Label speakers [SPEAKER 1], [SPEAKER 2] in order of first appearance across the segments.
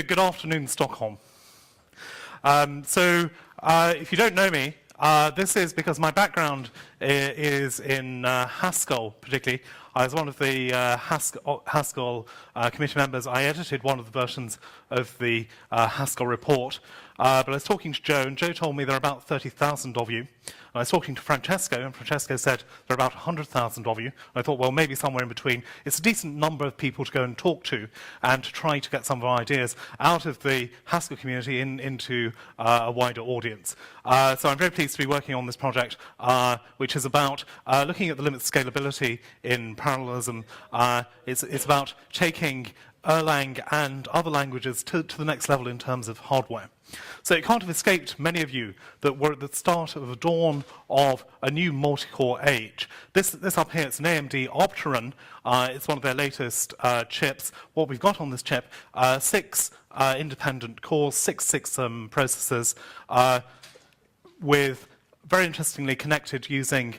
[SPEAKER 1] Good afternoon, Stockholm. If you don't know me, this is because my background is in Haskell, particularly. I was one of the Haskell committee members. I edited one of the versions of the Haskell report. But I was talking to Joe, and Joe told me there are about 30,000 of you. And I was talking to Francesco, and Francesco said there are about 100,000 of you. And I thought, well, maybe somewhere in between. It's a decent number of people to go and talk to and to try to get some of our ideas out of the Haskell community into a wider audience. So I'm very pleased to be working on this project, which is about looking at the limits of scalability in parallelism. It's about taking Erlang and other languages to the next level in terms of hardware. So it can't have escaped many of you that we're at the start of the dawn of a new multicore age. This up here, it's an AMD Opteron. It's one of their latest chips. What we've got on this chip, 6 independent cores, 6 processors, with very interestingly connected using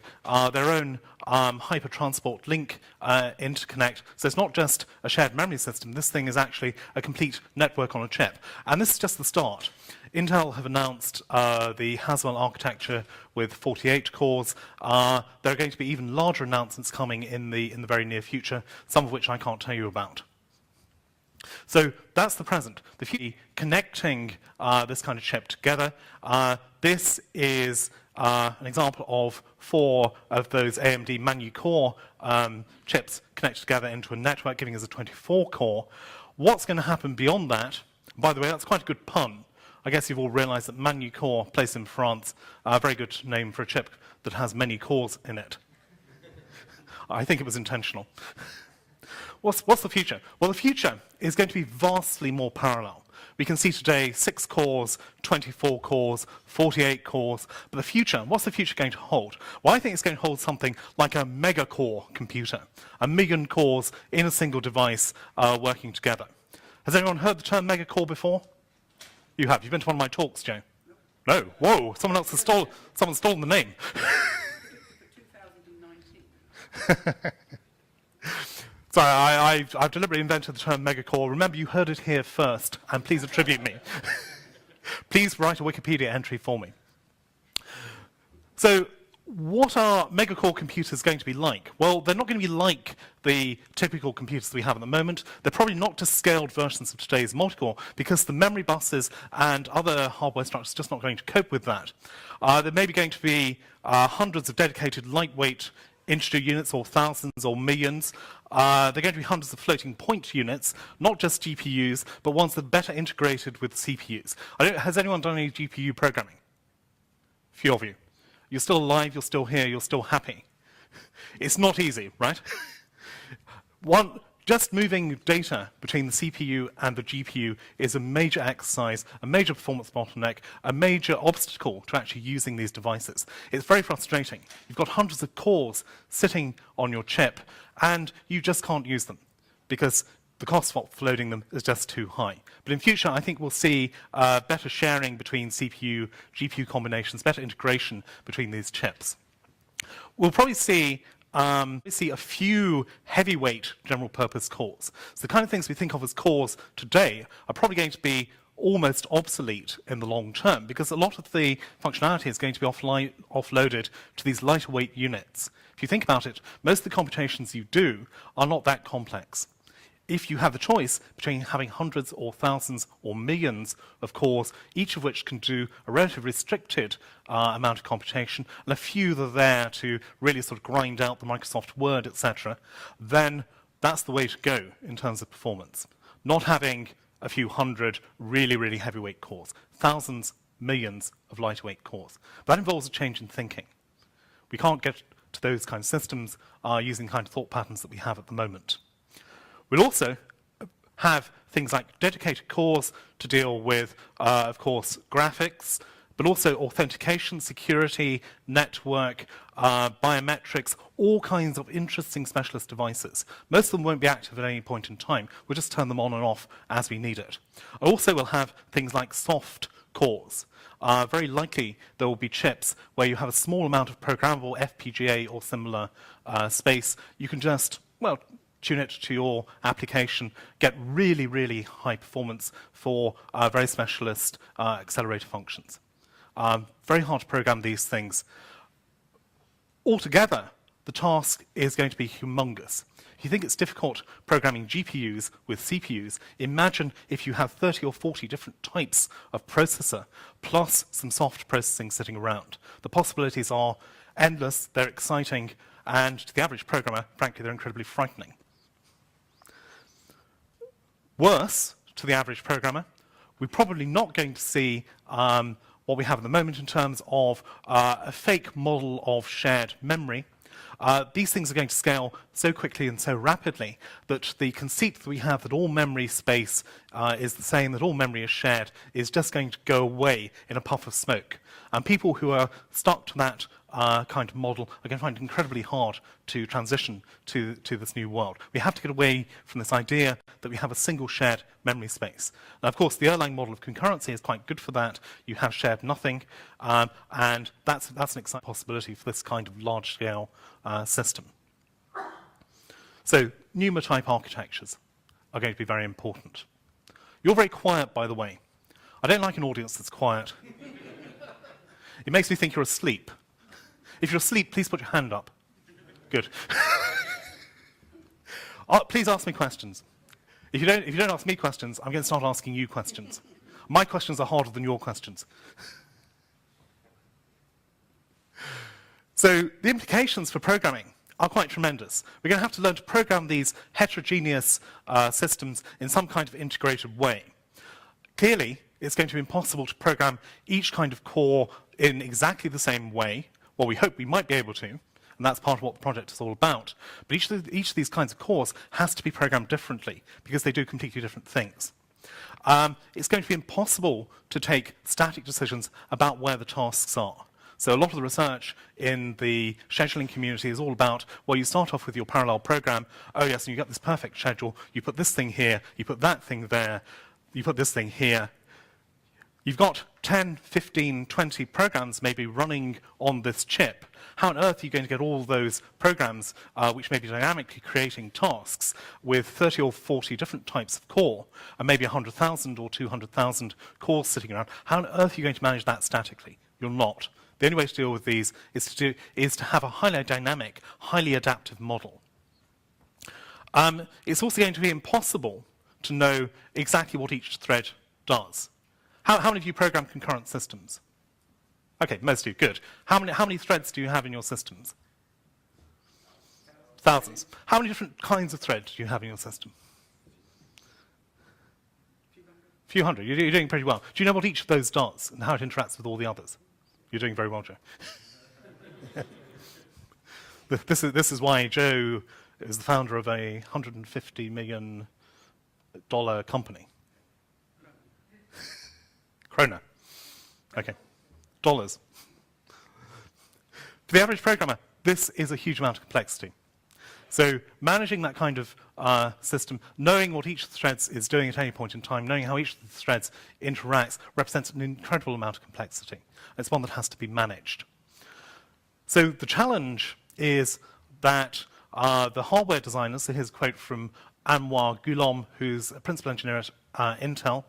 [SPEAKER 1] their own hyper-transport link interconnect. So it's not just a shared memory system. This thing is actually a complete network on a chip. And this is just the start. Intel have announced the Haswell architecture with 48 cores. There are going to be even larger announcements coming in the very near future, some of which I can't tell you about. So that's the present. The future, connecting this kind of chip together. This is an example of 4 of those AMD manycore chips connected together into a network, giving us a 24-core. What's going to happen beyond that? By the way, that's quite a good pun. I guess you've all realized that manycore, placed in France, a very good name for a chip that has many cores in it. I think it was intentional. What's the future? Well, the future is going to be vastly more parallel. We can see today 6 cores, 24 cores, 48 cores. But the future, what's the future going to hold? Well, I think it's going to hold something like a megacore computer, 1 million cores in a single device working together. Has anyone heard the term megacore before? You have. You've been to one of my talks, Joe? No. Whoa, someone else has someone's stolen the name. 2019. Sorry, I've deliberately invented the term megacore. Remember, you heard it here first, and please attribute me. Please write a Wikipedia entry for me. So, what are megacore computers going to be like? Well, they're not going to be like the typical computers we have at the moment. They're probably not just scaled versions of today's multicore, because the memory buses and other hardware structures are just not going to cope with that. There may be going to be hundreds of dedicated lightweight integer units, or thousands or millions. They're going to be hundreds of floating point units, not just GPUs, but ones that are better integrated with CPUs. Has anyone done any GPU programming? A few of you. You're still alive, you're still here, you're still happy. It's not easy, right? Just moving data between the CPU and the GPU is a major exercise, a major performance bottleneck, a major obstacle to actually using these devices. It's very frustrating. You've got hundreds of cores sitting on your chip, and you just can't use them because the cost of offloading them is just too high. But in future, I think we'll see better sharing between CPU, GPU combinations, better integration between these chips. We'll probably see a few heavyweight general-purpose cores. So the kind of things we think of as cores today are probably going to be almost obsolete in the long term, because a lot of the functionality is going to be offloaded to these lighter weight units. If you think about it, most of the computations you do are not that complex. If you have the choice between having hundreds or thousands or millions of cores, each of which can do a relatively restricted amount of computation, and a few that are there to really sort of grind out the Microsoft Word, etc., then that's the way to go in terms of performance. Not having a few hundred really, really heavyweight cores. Thousands, millions of lightweight cores. That involves a change in thinking. We can't get to those kind of systems using the kind of thought patterns that we have at the moment. We'll also have things like dedicated cores to deal with, of course, graphics, but also authentication, security, network, biometrics, all kinds of interesting specialist devices. Most of them won't be active at any point in time. We'll just turn them on and off as we need it. Also, we'll have things like soft cores. Very likely there will be chips where you have a small amount of programmable FPGA or similar space. You can just, well, tune it to your application, get really, really high performance for very specialist accelerator functions. Very hard to program these things. Altogether, the task is going to be humongous. If you think it's difficult programming GPUs with CPUs, imagine if you have 30 or 40 different types of processor, plus some soft processing sitting around. The possibilities are endless, they're exciting, and to the average programmer, frankly, they're incredibly frightening. Worse, to the average programmer, we're probably not going to see what we have at the moment in terms of a fake model of shared memory. These things are going to scale so quickly and so rapidly that the conceit that we have that all memory space is the same, that all memory is shared, is just going to go away in a puff of smoke. And people who are stuck to that kind of model are going to find it incredibly hard to transition to this new world. We have to get away from this idea that we have a single shared memory space. Now, of course, the Erlang model of concurrency is quite good for that. You have shared nothing, and that's an exciting possibility for this kind of large-scale system. So, NUMA-type architectures are going to be very important. You're very quiet, by the way. I don't like an audience that's quiet. It makes me think you're asleep. If you're asleep, please put your hand up. Good. Please ask me questions. If you don't ask me questions, I'm going to start asking you questions. My questions are harder than your questions. So the implications for programming are quite tremendous. We're going to have to learn to program these heterogeneous systems in some kind of integrated way. Clearly, it's going to be impossible to program each kind of core in exactly the same way. Well, we hope we might be able to, and that's part of what the project is all about. But each of these kinds of cores has to be programmed differently because they do completely different things. It's going to be impossible to take static decisions about where the tasks are. So a lot of the research in the scheduling community is all about, well, you start off with your parallel program. Oh, yes, and you get this perfect schedule. You put this thing here. You put that thing there. You put this thing here. You've got 10, 15, 20 programs maybe running on this chip. How on earth are you going to get all those programs, which may be dynamically creating tasks, with 30 or 40 different types of core, and maybe 100,000 or 200,000 cores sitting around? How on earth are you going to manage that statically? You're not. The only way to deal with these is to have a highly dynamic, highly adaptive model. It's also going to be impossible to know exactly what each thread does. How many of you program concurrent systems? Okay, most of you, good. How many threads do you have in your systems? Thousands. How many different kinds of threads do you have in your system? A few hundred. You're doing pretty well. Do you know what each of those does and how it interacts with all the others? You're doing very well, Joe. This is why Joe is the founder of a $150 million company. Krona. Okay. Dollars. For the average programmer, this is a huge amount of complexity. So managing that kind of system, knowing what each of the threads is doing at any point in time, knowing how each of the threads interacts, represents an incredible amount of complexity. It's one that has to be managed. So the challenge is that the hardware designers, so here's a quote from Anwar Ghulam, who's a principal engineer at Intel,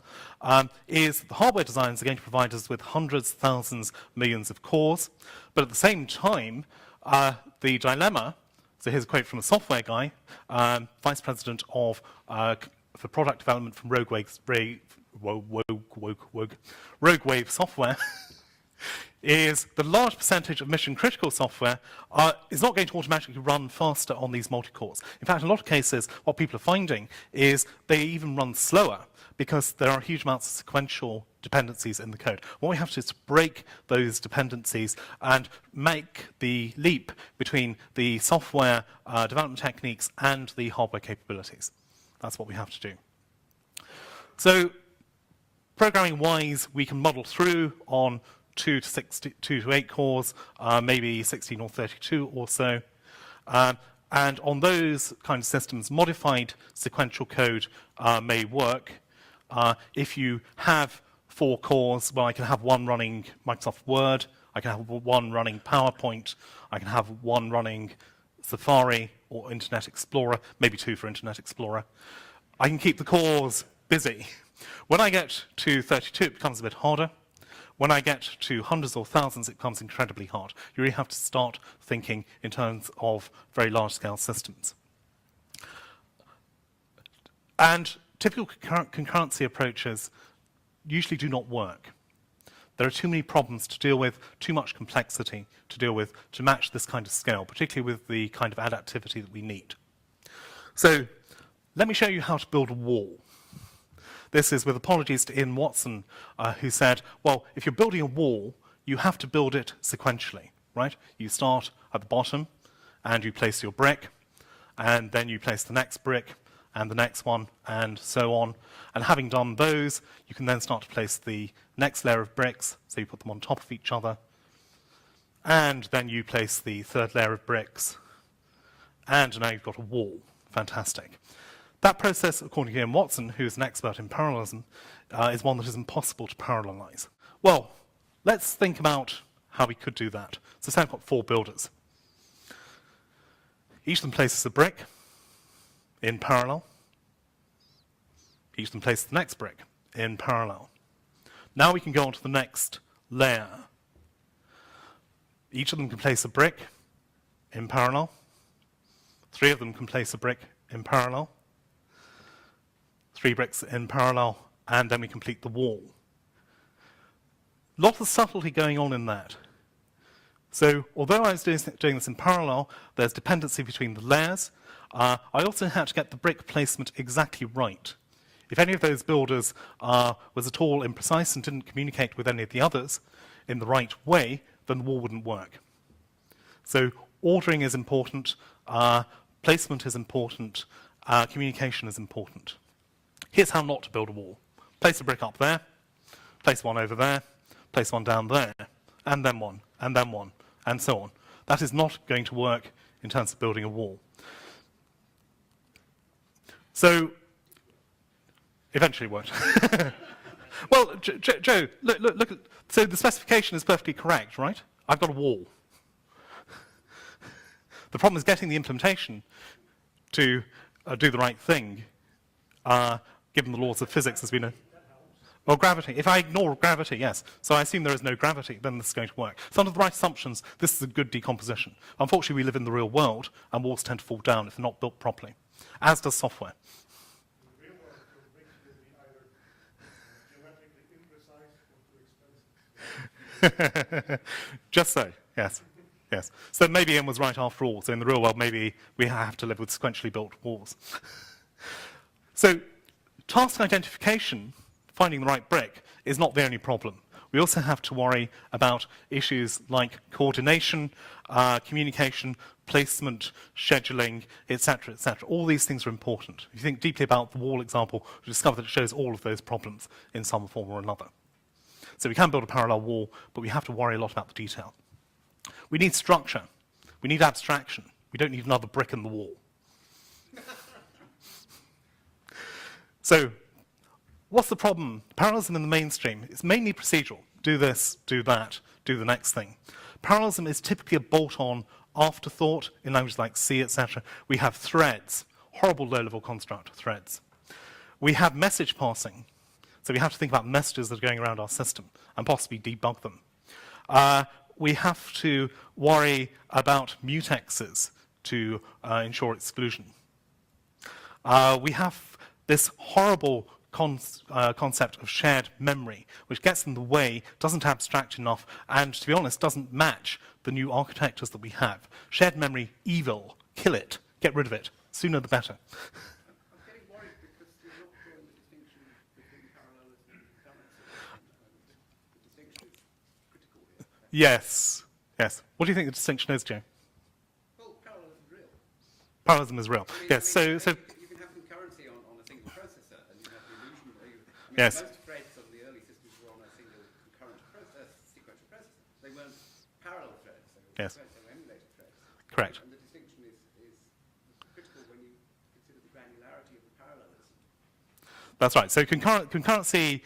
[SPEAKER 1] is the hardware designers are going to provide us with hundreds, thousands, millions of cores. But at the same time, the dilemma, so here's a quote from a software guy, vice president of for product development from Rogue Wave Software, is the large percentage of mission-critical software is not going to automatically run faster on these multi-cores. In fact, in a lot of cases, what people are finding is they even run slower because there are huge amounts of sequential dependencies in the code. What we have to do is break those dependencies and make the leap between the software development techniques and the hardware capabilities. That's what we have to do. So, programming-wise, we can model through on 2 to 8 cores, maybe 16 or 32 or so. And on those kind of systems, modified sequential code may work. If you have 4 cores, well, I can have one running Microsoft Word, I can have one running PowerPoint, I can have one running Safari or Internet Explorer, maybe 2 for Internet Explorer. I can keep the cores busy. When I get to 32, it becomes a bit harder. When I get to hundreds or thousands, it becomes incredibly hard. You really have to start thinking in terms of very large-scale systems. And typical concurrency approaches usually do not work. There are too many problems to deal with, too much complexity to deal with to match this kind of scale, particularly with the kind of adaptivity that we need. So let me show you how to build a wall. This is with apologies to Ian Watson, who said, well, if you're building a wall, you have to build it sequentially, right? You start at the bottom, and you place your brick, and then you place the next brick, and the next one, and so on. And having done those, you can then start to place the next layer of bricks, so you put them on top of each other, and then you place the third layer of bricks, and now you've got a wall. Fantastic. That process, according to Ian Watson, who's an expert in parallelism, is one that is impossible to parallelize. Well, let's think about how we could do that. So say I've got 4 builders. Each of them places a brick in parallel. Each of them places the next brick in parallel. Now we can go on to the next layer. Each of them can place a brick in parallel. 3 of them can place a brick in parallel. 3 bricks in parallel, and then we complete the wall. Lot of subtlety going on in that. So although I was doing this in parallel, there's dependency between the layers. I also had to get the brick placement exactly right. If any of those builders was at all imprecise and didn't communicate with any of the others in the right way, then the wall wouldn't work. So ordering is important, placement is important, communication is important. Here's how not to build a wall. Place a brick up there, place one over there, place one down there, and then one, and so on. That is not going to work in terms of building a wall. So, eventually it worked. Well, Joe, look, so the specification is perfectly correct, right? I've got a wall. The problem is getting the implementation to do the right thing, given the laws of physics as we know. Well, gravity. If I ignore gravity, yes. So I assume there is no gravity, then this is going to work. So under the right assumptions, this is a good decomposition. Unfortunately, we live in the real world, and walls tend to fall down if they're not built properly, as does software.
[SPEAKER 2] In the real world, your bricks will be either geometrically imprecise or too expensive.
[SPEAKER 1] Just so, yes. Yes. So maybe Ian was right after all. So in the real world, maybe we have to live with sequentially built walls. So task identification, finding the right brick, is not the only problem. We also have to worry about issues like coordination, communication, placement, scheduling, etc., etc. All these things are important. If you think deeply about the wall example, you discover that it shows all of those problems in some form or another. So we can build a parallel wall, but we have to worry a lot about the detail. We need structure. We need abstraction. We don't need another brick in the wall. So what's the problem? Parallelism in the mainstream, it's mainly procedural. Do this, do that, do the next thing. Parallelism is typically a bolt-on afterthought in languages like C, etc. We have threads, horrible low-level construct threads. We have message passing. So we have to think about messages that are going around our system and possibly debug them. We have to worry about mutexes to ensure exclusion. We have this horrible concept of shared memory, which gets in the way, doesn't abstract enough, and to be honest, doesn't match the new architectures that we have. Shared memory, evil, kill it, get rid of it, sooner the better.
[SPEAKER 2] I'm getting worried because you're not drawing the distinction between parallelism and concurrency. The distinction is critical here.
[SPEAKER 1] Yes, yes. What do you think the distinction is, Joe?
[SPEAKER 2] Well, parallelism is real.
[SPEAKER 1] Parallelism is real. Yes, so
[SPEAKER 2] you can have concurrency on a single processor, and you have the illusion that
[SPEAKER 1] yes.
[SPEAKER 2] Most threads of the early systems were on a single concurrent sequential processor. They weren't parallel threads, they were
[SPEAKER 1] Yes.
[SPEAKER 2] threads, they were emulated threads.
[SPEAKER 1] Correct.
[SPEAKER 2] And the distinction is critical when you consider the granularity of the parallelism.
[SPEAKER 1] That's right. So concurrency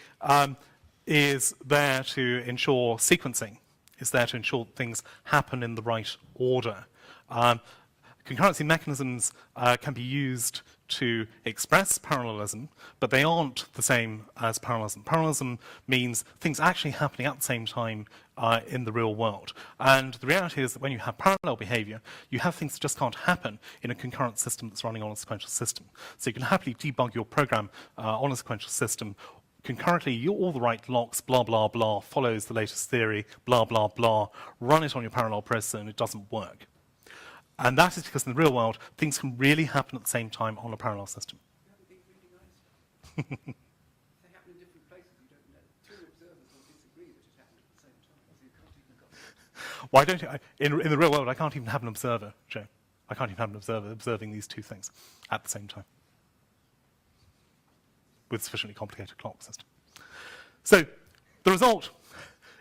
[SPEAKER 1] is there to ensure sequencing, is there to ensure that things happen in the right order. Concurrency mechanisms can be used to express parallelism, but they aren't the same as parallelism. Parallelism means things actually happening at the same time in the real world. And the reality is that when you have parallel behavior, you have things that just can't happen in a concurrent system that's running on a sequential system. So you can happily debug your program on a sequential system concurrently, all the right locks, blah, blah, blah, follows the latest theory, blah, blah, blah, run it on your parallel processor, and it doesn't work. And that is because in the real world, things can really happen at the same time on a parallel system.
[SPEAKER 2] You haven't been reading Einstein. They happen in different places, you don't know. Two observers will disagree that it happened at the same time, so you can't even go.
[SPEAKER 1] Why don't in the real world, I can't even have an observer, Joe. I can't even have an observer observing these two things at the same time with a sufficiently complicated clock system. So the result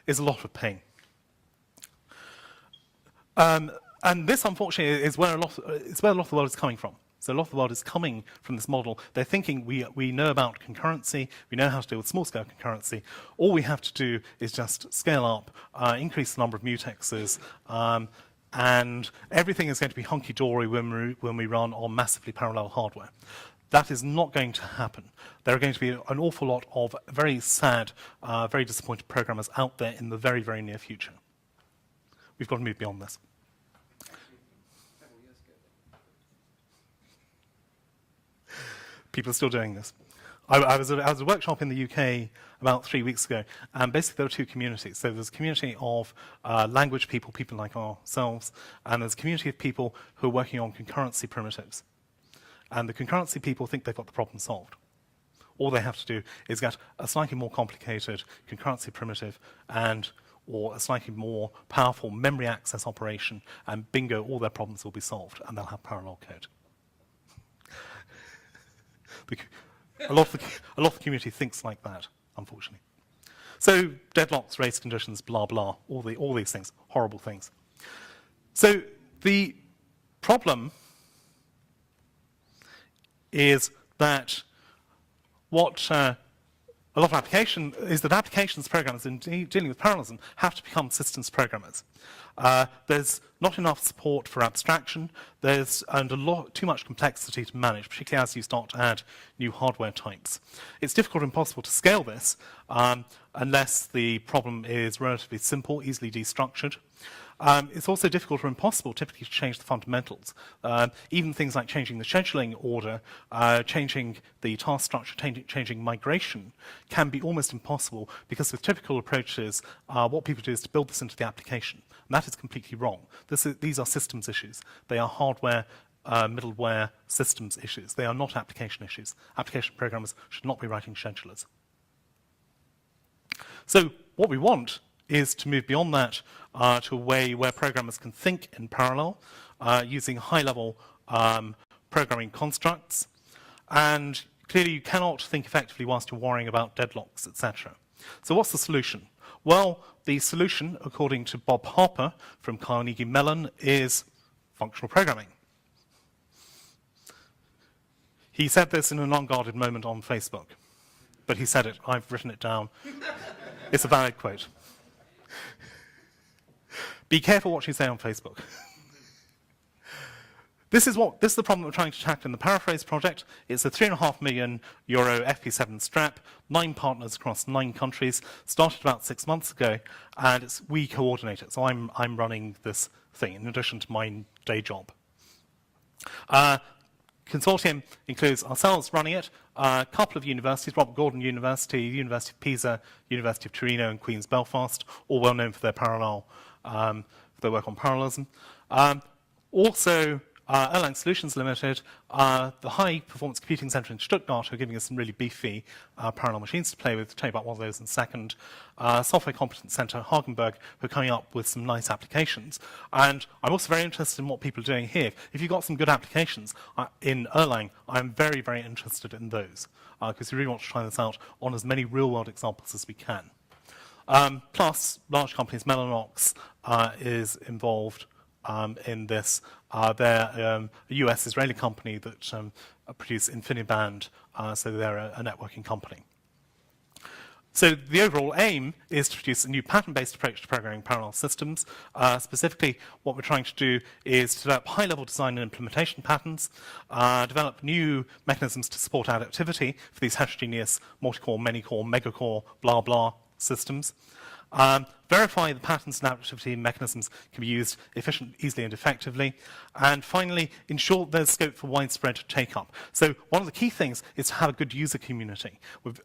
[SPEAKER 1] is a lot of pain. And this, unfortunately, is where a lot of the world is coming from. So a lot of the world is coming from this model. They're thinking we know about concurrency, we know how to deal with small-scale concurrency. All we have to do is just scale up, increase the number of mutexes, and everything is going to be hunky-dory when we run on massively parallel hardware. That is not going to happen. There are going to be an awful lot of very sad, very disappointed programmers out there in the very, very near future. We've got to move beyond this. People are still doing this. I was at a workshop in the UK about 3 weeks ago, and basically there were two communities. So there's a community of language people, people like ourselves, and there's a community of people who are working on concurrency primitives. And the concurrency people think they've got the problem solved. All they have to do is get a slightly more complicated concurrency primitive or a slightly more powerful memory access operation, and bingo, all their problems will be solved, and they'll have parallel code. A lot of the community thinks like that, unfortunately. So deadlocks, race conditions, blah, blah, all these things, horrible things. So the problem is that a lot of applications programmers in dealing with parallelism have to become systems programmers. There's not enough support for abstraction. There's too much complexity to manage, particularly as you start to add new hardware types. It's difficult or impossible to scale this unless the problem is relatively simple, easily destructured. It's also difficult or impossible typically to change the fundamentals. Even things like changing the scheduling order, changing the task structure, changing migration can be almost impossible because with typical approaches, what people do is to build this into the application. And that is completely wrong. These are systems issues. They are hardware, middleware systems issues. They are not application issues. Application programmers should not be writing schedulers. So what we want is to move beyond that to a way where programmers can think in parallel using high-level programming constructs. And clearly, you cannot think effectively whilst you're worrying about deadlocks, etc. So what's the solution? Well, the solution, according to Bob Harper from Carnegie Mellon, is functional programming. He said this in an unguarded moment on Facebook, but he said it. I've written it down. It's a valid quote. Be careful what you say on Facebook. This is the problem we're trying to tackle in the Paraphrase project. It's a €3.5 million FP7 strap, 9 partners across 9 countries, started about 6 months ago, and we coordinate it. So I'm running this thing in addition to my day job. Consortium includes ourselves running it, a couple of universities, Robert Gordon University, University of Pisa, University of Torino, and Queen's Belfast, all well known for their for their work on parallelism. Also, Erlang Solutions Limited, the High Performance Computing Center in Stuttgart, who are giving us some really beefy parallel machines to play with. I'll tell you about one of those in a second. Software Competence Center, Hagenberg, who are coming up with some nice applications. And I'm also very interested in what people are doing here. If you've got some good applications in Erlang, I'm very, very interested in those, because we really want to try this out on as many real-world examples as we can. Plus, large companies, Mellanox is involved in this. They're a US-Israeli company that produce InfiniBand, so they're a networking company. So the overall aim is to produce a new pattern-based approach to programming parallel systems. Specifically, what we're trying to do is to develop high-level design and implementation patterns, develop new mechanisms to support adaptivity for these heterogeneous multicore, manycore, megacore, blah, blah systems. Verify the patterns and adaptivity mechanisms can be used efficiently, easily, and effectively. And finally, ensure there's scope for widespread take-up. So one of the key things is to have a good user community.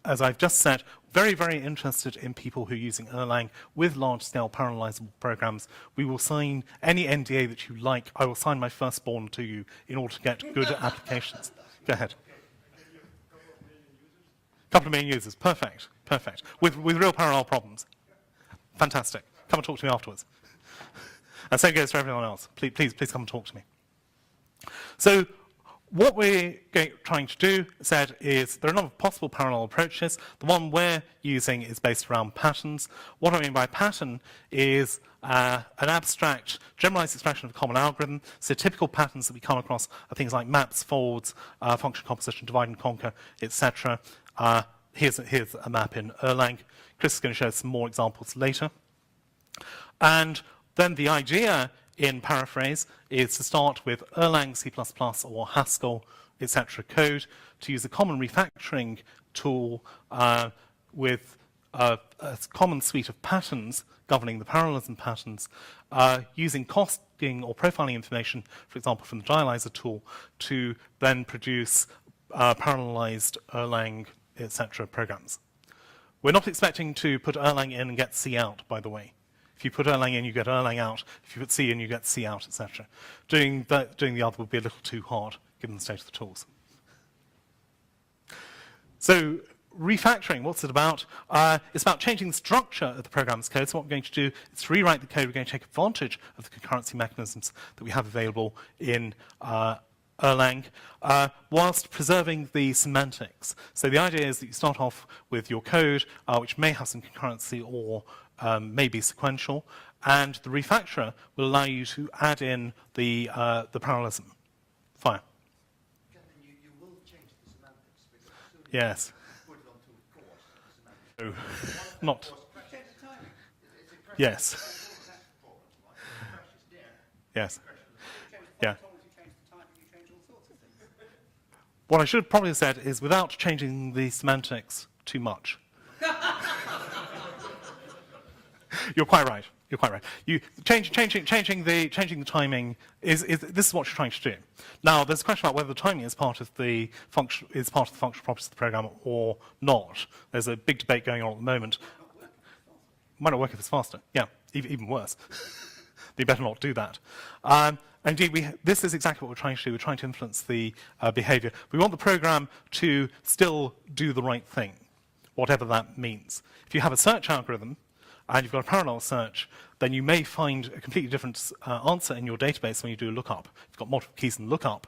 [SPEAKER 1] As I've just said, very, very interested in people who are using Erlang with large-scale parallelizable programs. We will sign any NDA that you like. I will sign my firstborn to you in order to get good applications. Go ahead. Couple of million users. Perfect. Perfect. With real parallel problems. Fantastic. Come and talk to me afterwards. And same goes for everyone else. Please come and talk to me. So what we're trying to do, is there are a number of possible parallel approaches. The one we're using is based around patterns. What I mean by pattern is an abstract, generalized expression of a common algorithm. So typical patterns that we come across are things like maps, folds, function composition, divide and conquer, etc. Here's a map in Erlang. Chris is going to show some more examples later. And then the idea in Paraphrase is to start with Erlang, C++, or Haskell, etc. code to use a common refactoring tool with a common suite of patterns governing the parallelism patterns, using costing or profiling information, for example, from the dialyzer tool, to then produce parallelized Erlang, etc. programs. We're not expecting to put Erlang in and get C out, by the way. If you put Erlang in, you get Erlang out. If you put C in, you get C out, etc. Doing the other would be a little too hard, given the state of the tools. So refactoring, what's it about? It's about changing the structure of the program's code. So what we're going to do is to rewrite the code. We're going to take advantage of the concurrency mechanisms that we have available in Erlang, whilst preserving the semantics. So the idea is that you start off with your code, which may have some concurrency or may be sequential, and the refactorer will allow you to add in the parallelism. Fire.
[SPEAKER 3] You will change the semantics because as soon as
[SPEAKER 1] Yes.
[SPEAKER 3] you put it onto a course, the semantics.
[SPEAKER 1] Oh, not.
[SPEAKER 2] Change the timing.
[SPEAKER 1] Yes.
[SPEAKER 3] That's the problem, right? The crash is there.
[SPEAKER 1] Yes.
[SPEAKER 2] You change
[SPEAKER 1] Yeah.
[SPEAKER 2] the font, you change the timing, you change all sorts of things.
[SPEAKER 1] What I should probably have said is without changing the semantics too much. You're quite right. You're quite right. Changing the timing is this is what you're trying to do. Now, there's a question about whether the timing is part of the function functional properties of the program or not. There's a big debate going on at the moment. Might not work if it's faster. Yeah, even worse. You better not do that. Indeed, this is exactly what we're trying to do. We're trying to influence the behavior. We want the program to still do the right thing, whatever that means. If you have a search algorithm, and you've got a parallel search, then you may find a completely different answer in your database when you do a lookup. If you've got multiple keys in lookup,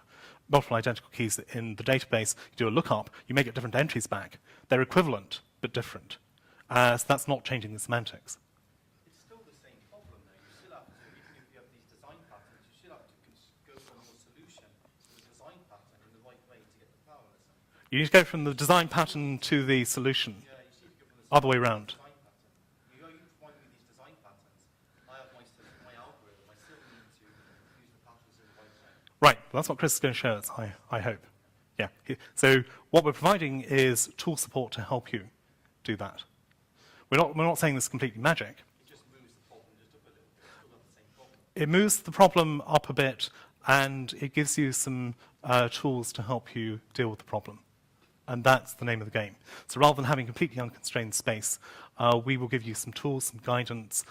[SPEAKER 1] multiple identical keys in the database, you do a lookup, you may get different entries back. They're equivalent, but different. So that's not changing the semantics.
[SPEAKER 3] It's still the same problem though. You still have to, even if you have these design patterns, you still have to go from your solution to the design pattern in the right way to get the parallelism.
[SPEAKER 1] You need to go from the design pattern to the solution,
[SPEAKER 3] Yeah, you see, if you go from the
[SPEAKER 1] other way around.
[SPEAKER 3] design pattern. You provide me these design patterns. I have my algorithm. I still need to use the patterns in the right way.
[SPEAKER 1] Right, well, that's what Chris is going to show us, I hope. Yeah. So what we're providing is tool support to help you do that. We're not saying this is completely magic.
[SPEAKER 3] It just moves the problem just up a little bit. Still have the same problem.
[SPEAKER 1] It moves the problem up a bit, and it gives you some tools to help you deal with the problem. And that's the name of the game. So rather than having completely unconstrained space, we will give you some tools, some guidance,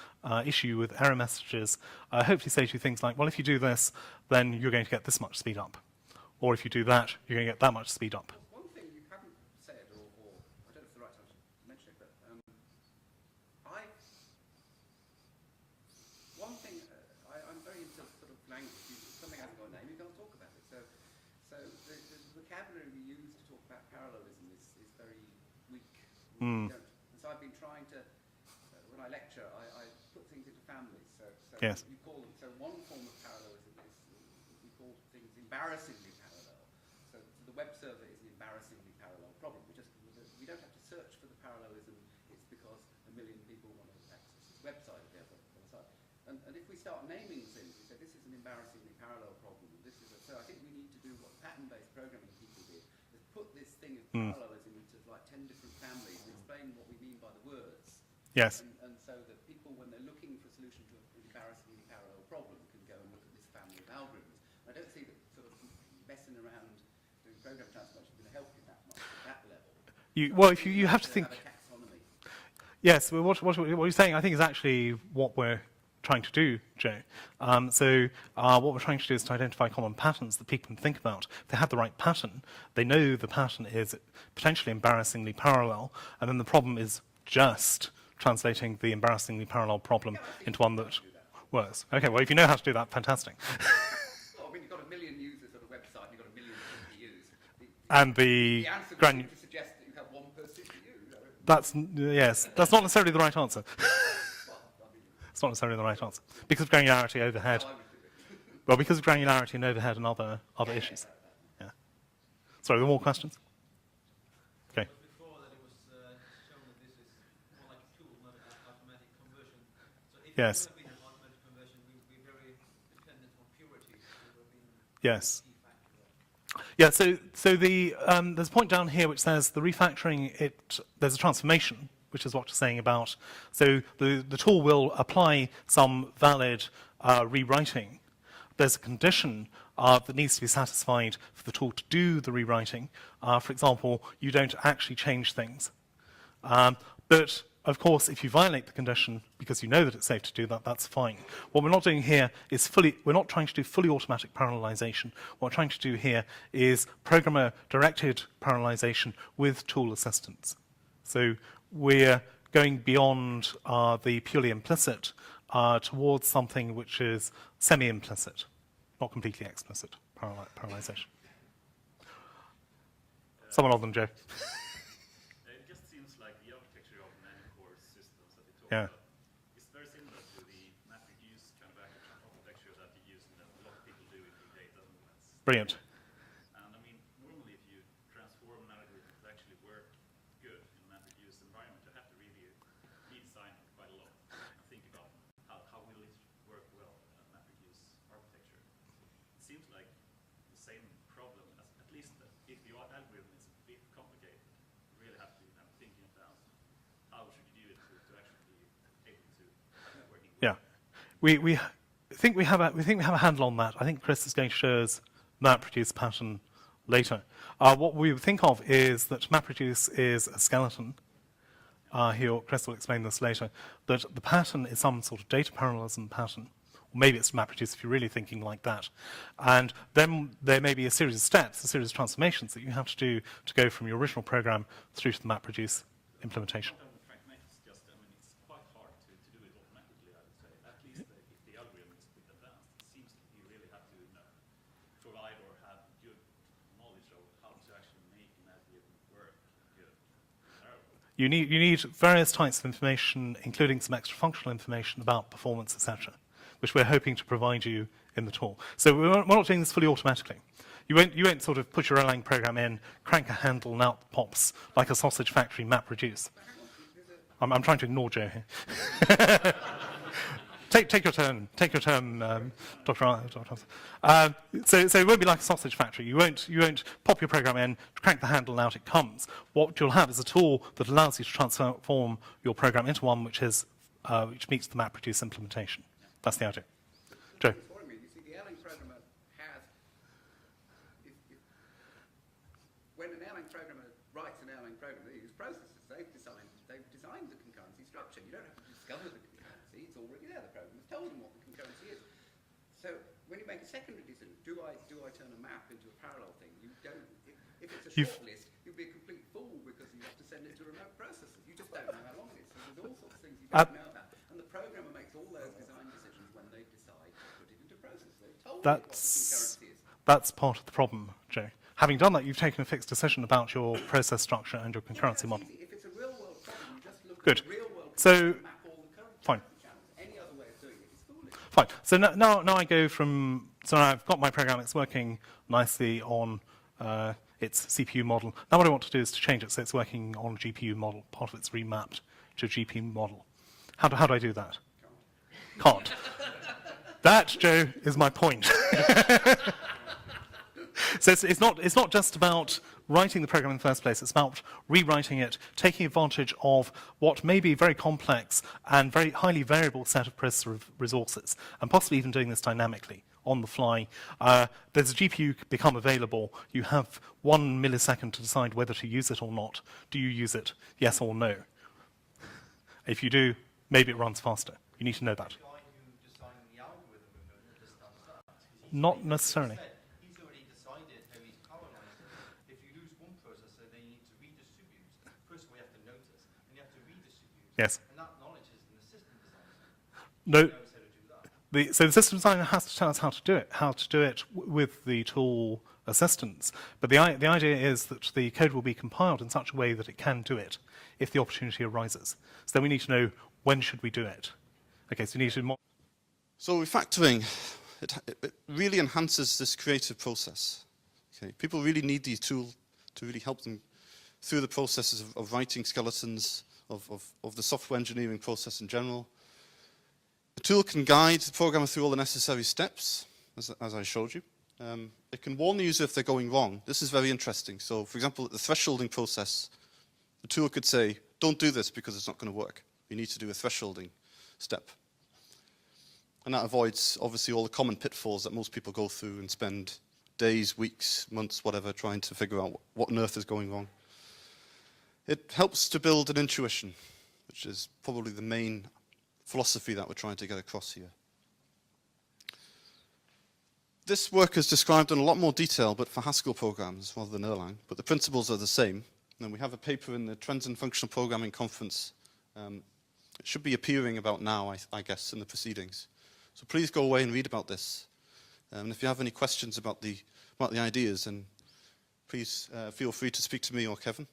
[SPEAKER 1] issue you with error messages, hopefully say to you things like, well, if you do this, then you're going to get this much speed up. Or if you do that, you're going to get that much speed up.
[SPEAKER 2] One thing you haven't said, or I don't know if it's the right time to mention it, but one thing, I'm very into sort of language. Something hasn't got a name, you can't talk about it. So the vocabulary we use to talk about parallelism is very weak.
[SPEAKER 1] Mm.
[SPEAKER 2] And so I've been trying to, when I lecture, I put things into families. So
[SPEAKER 1] Yes.
[SPEAKER 2] you call them, so one form of parallelism is we call things embarrassingly parallel. So the web server is an embarrassingly parallel problem. We don't have to search for the parallelism. It's start naming things, we say this is an embarrassingly parallel problem. This is so I think we need to do what pattern-based programming people did, is put this thing of parallelism into like 10 different families and explain what we mean by the words.
[SPEAKER 1] Yes.
[SPEAKER 2] And so that people, when they're looking for a solution to an embarrassingly parallel problem, can go and look at this family of algorithms. I don't see that sort of messing around doing program transformation is going to help you that much at that level.
[SPEAKER 1] Well, if you have to think.
[SPEAKER 2] Have a taxonomy.
[SPEAKER 1] Yes, well, what you're saying, I think, is actually what we're trying to do, Joe. What we're trying to do is to identify common patterns that people can think about. If they have the right pattern, they know the pattern is potentially embarrassingly parallel, and then the problem is just translating the embarrassingly parallel problem into one that works. Okay, well, if you know how to do that, fantastic.
[SPEAKER 2] Well, when you've got a million users on a website, you've got a million CPUs.
[SPEAKER 1] And
[SPEAKER 2] the answer would seem to suggest that you have one per CPU.
[SPEAKER 1] Yes, that's not necessarily the right answer. It's not necessarily the right answer. Because of granularity, overhead. Well, because of granularity and overhead and other issues. Yeah. Sorry, there are more questions? Okay.
[SPEAKER 3] Before that it was shown that this is more like a tool, not an automatic conversion. So if
[SPEAKER 1] Yes.
[SPEAKER 3] it would have been an automatic conversion, we would be very dependent on purity. It would have been
[SPEAKER 1] Yes.
[SPEAKER 3] a key factor.
[SPEAKER 1] Yeah, so there's a point down here which says the refactoring, there's a transformation, which is what you're saying about. So the tool will apply some valid rewriting. There's a condition that needs to be satisfied for the tool to do the rewriting. For example, you don't actually change things. But of course, if you violate the condition because you know that it's safe to do that, that's fine. What we're not doing here is we're not trying to do fully automatic parallelization. What we're trying to do here is programmer-directed parallelization with tool assistance. So we're going beyond the purely implicit towards something which is semi-implicit, not completely explicit parallelization. Someone of them, Joe.
[SPEAKER 4] It just seems like the architecture of manycore systems that they talk
[SPEAKER 1] Yeah.
[SPEAKER 4] about is very similar to the MapReduce kind of architecture that you use and that a lot of people do in big data movements.
[SPEAKER 1] Brilliant.
[SPEAKER 4] And I mean, normally if you transform an algorithm to actually work good in a MapReduce environment, you have to really redesign it quite a lot and think about how will it work well in a MapReduce architecture. It seems like the same problem, as, at least if the algorithm is a bit complicated, you really have to be thinking about how should you do it to actually be able to have it working well.
[SPEAKER 1] Yeah. We think we have a handle on that. I think Chris is going to show us MapReduce pattern later. What we think of is that MapReduce is a skeleton. Chris will explain this later. That the pattern is some sort of data parallelism pattern. Or maybe it's MapReduce if you're really thinking like that. And then there may be a series of steps, a series of transformations that you have to do to go from your original program through to the MapReduce implementation.
[SPEAKER 4] Pragmatics just, I mean, it's quite hard to do it automatically, I would say. At least if the algorithm is a bit advanced, it seems that you really have to provide or have good knowledge of how to actually make an algorithm work good.
[SPEAKER 1] You need various types of information, including some extra functional information about performance, etc., which we're hoping to provide you in the tool. So we're not doing this fully automatically. You won't sort of put your Erlang program in, crank a handle, and out pops like a sausage factory MapReduce. I'm trying to ignore Joe here. Take your turn, Dr. So it won't be like a sausage factory. You won't pop your program in, crank the handle, and out it comes. What you'll have is a tool that allows you to transform your program into one which meets the MapReduce implementation. That's the idea. Joe.
[SPEAKER 2] You see, the Erlang programmer has, when an Erlang programmer writes an Erlang program, they use processes. They've designed the concurrency structure. You don't have to discover the concurrency. It's already there. The programmer's told them what the concurrency is. So when you make a secondary decision, do I turn a map into a parallel thing? You don't. If it's a short list, you'll be a complete fool because you have to send it to remote processors. You just don't know how long it is. So there's all sorts of things you don't know about. And the programmer makes all those design decisions when they decide to put it into process. They've told you what the concurrency is.
[SPEAKER 1] That's part of the problem, Joe. Having done that, you've taken a fixed decision about your process structure and your concurrency model.
[SPEAKER 2] Easy. If it's a real-world problem, you just look
[SPEAKER 1] Good.
[SPEAKER 2] at the real-world
[SPEAKER 1] So,
[SPEAKER 2] and map all the current
[SPEAKER 1] fine.
[SPEAKER 2] channels. Any other way of doing it is foolish.
[SPEAKER 1] Fine. So now I go from, so I've got my program, it's working nicely on its CPU model. Now what I want to do is to change it so it's working on a GPU model. Part of it's remapped to a GPU model. How do I do that? Can't. That, Joe, is my point. So it's not just about writing the program in the first place. It's about rewriting it, taking advantage of what may be a very complex and very highly variable set of processor resources, and possibly even doing this dynamically on the fly. There's a GPU become available. You have 1 millisecond to decide whether to use it or not. Do you use it? Yes or no? If you do, maybe it runs faster. You need to know that.
[SPEAKER 3] The guy who designed the algorithm understands that. 'Cause
[SPEAKER 1] Not necessarily.
[SPEAKER 3] He's already decided how he's parallelizing. If you lose one processor, then you need to redistribute. First, we have to notice, and you have to redistribute.
[SPEAKER 1] Yes.
[SPEAKER 3] And that knowledge is in the system designer.
[SPEAKER 1] No.
[SPEAKER 3] He knows how to do that.
[SPEAKER 1] So the system designer has to tell us how to do it with the tool assistance. But the idea is that the code will be compiled in such a way that it can do it if the opportunity arises. So then we need to know, when should we do it? Okay, so we need to...
[SPEAKER 5] So refactoring, it really enhances this creative process. Okay, people really need these tools to really help them through the processes of writing skeletons, of the software engineering process in general. The tool can guide the programmer through all the necessary steps, as I showed you. It can warn the user if they're going wrong. This is very interesting. So, for example, at the thresholding process, the tool could say, don't do this because it's not going to work. You need to do a thresholding step. And that avoids, obviously, all the common pitfalls that most people go through and spend days, weeks, months, whatever, trying to figure out what on earth is going wrong. It helps to build an intuition, which is probably the main philosophy that we're trying to get across here. This work is described in a lot more detail, but for Haskell programs rather than Erlang, but the principles are the same. And we have a paper in the Trends in Functional Programming Conference. It should be appearing about now, I guess, in the proceedings. So please go away and read about this. And if you have any questions about the ideas, then please feel free to speak to me or Kevin.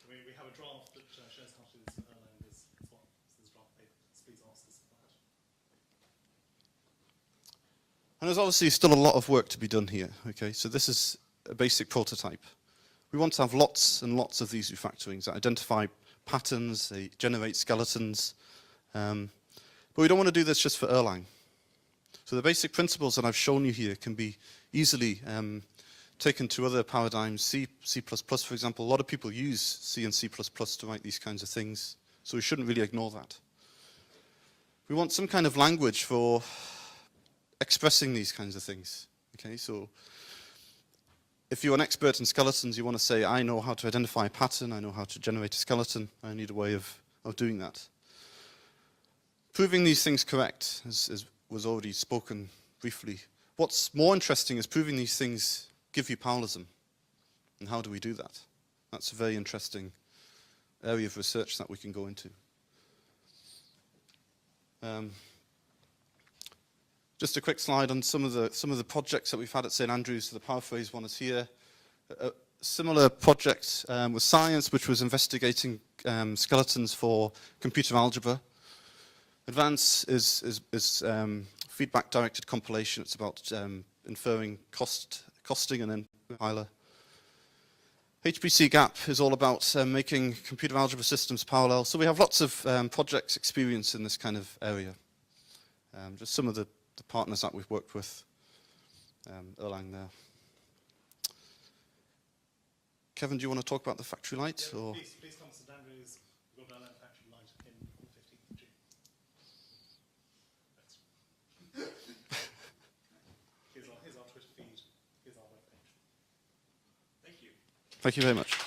[SPEAKER 1] We have a draft that shows how to do this in Erlang as well. So this draft paper, so please ask us about it.
[SPEAKER 5] And there's obviously still a lot of work to be done here. Okay, so this is a basic prototype. We want to have lots and lots of these refactorings that identify patterns, they generate skeletons. But we don't want to do this just for Erlang. So the basic principles that I've shown you here can be easily taken to other paradigms, C, for example. A lot of people use C and C++ to write these kinds of things, so we shouldn't really ignore that. We want some kind of language for expressing these kinds of things. Okay, so if you're an expert in skeletons, you want to say, I know how to identify a pattern, I know how to generate a skeleton, I need a way of doing that. Proving these things correct, as was already spoken briefly. What's more interesting is proving these things give you parallelism. And how do we do that? That's a very interesting area of research that we can go into. Just a quick slide on some of the projects that we've had at St Andrews. The Paraphrase one is here. A similar project with Science, which was investigating skeletons for computer algebra. Advance is feedback-directed compilation. It's about inferring costing and then compiler. HPC Gap is all about making computer algebra systems parallel. So we have lots of projects experience in this kind of area. Just some of the partners that we've worked with, Erlang there. Kevin, do you want to talk about the factory light?
[SPEAKER 1] Yeah,
[SPEAKER 5] or?
[SPEAKER 1] please come to St Andrews. We've got Erlang factory light in on the 15th of June. Here's our Twitter feed. Here's our webpage. Thank you.
[SPEAKER 5] Thank you very much.